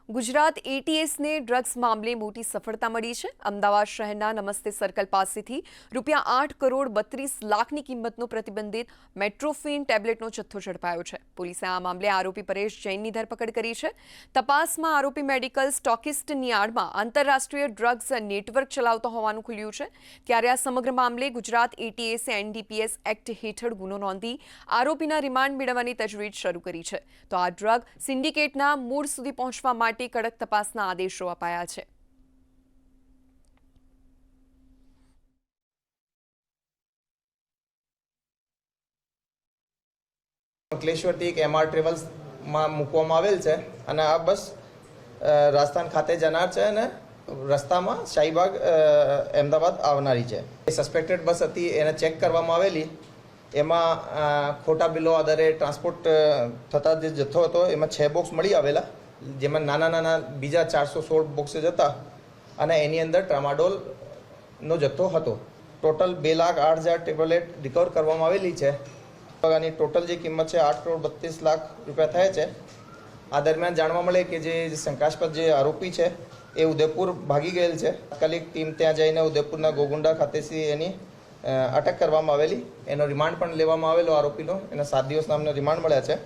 Gujarat એટીએસને drugs મામલે મોટી સફળતા મળી છે। અમદાવાદ શહેરના નમસ્તે સર્કલ પાસેથી ₹8 કરોડ 32 લાખની કિંમતનો પ્રતિબંધિત મેટ્રોફિન ટેબ્લેટનો જથ્થો ઝડપાયો છે। પોલીસે આ મામલે આરોપી પરેશ જૈનની ધરપકડ કરી છે। તપાસમાં આરોપી મેડિકલ સ્ટોકિસ્ટની આડમાં આંતરરાષ્ટ્રીય ડ્રગ્સ નેટવર્ક ચલાવતો હોવાનું ખુલ્યું છે। ત્યારે આ સમગ્ર મામલે ગુજરાત એટીએસે એનડીપીએસ એક્ટ હેઠળ ગુનો નોંધી આરોપીના રિમાન્ડ મેળવવાની તજવીજ શરૂ કરી છે। તો આ ડ્રગ સિન્ડિકેટના મૂળ સુધી પહોંચવા માટે કડક તપાસના આદેશો અપાયા છે। અંકલેશ્વરથી એક એમઆર ટ્રેવલ્સમાં મૂકવામાં આવેલ છે અને આ બસ રાજસ્થાન ખાતે જનાર છે અને રસ્તામાં શાહીબાગ અમદાવાદ આવનારી છે। એ સસ્પેક્ટેડ બસ હતી, એને ચેક કરવામાં આવેલી, એમાં ખોટા બિલો આધારે ટ્રાન્સપોર્ટ થતા જે જથ્થો હતો એમાં 6 બોક્સ મળી આવેલા, જેમાં નાના બીજા 416 બોક્सेज હતા અને એની અંદર ટ્રામાડોલનો જથ્થો હતો। ટોટલ 2,08,000 ટેબ્લેટ રિકવર કરવામાં આવેલી છે। આની ટોટલ જે કિંમત છે 8 કરોડ 32 લાખ રૂપિયા થાય છે। આ દરમિયાન જાણવા મળે કે જે શંકાસ્પદ જે આરોપી છે એ ઉદયપુર ભાગી ગયેલ છે। તાત્કાલિક ટીમ ત્યાં જઈને ઉદયપુરના ગોગુંડા ખાતેથી એની અટક કરવામાં આવેલી, એનો રિમાન્ડ પણ લેવામાં આવેલો આરોપીનો, એના 7 દિવસ નામનો રિમાન્ડ મળ્યા છે।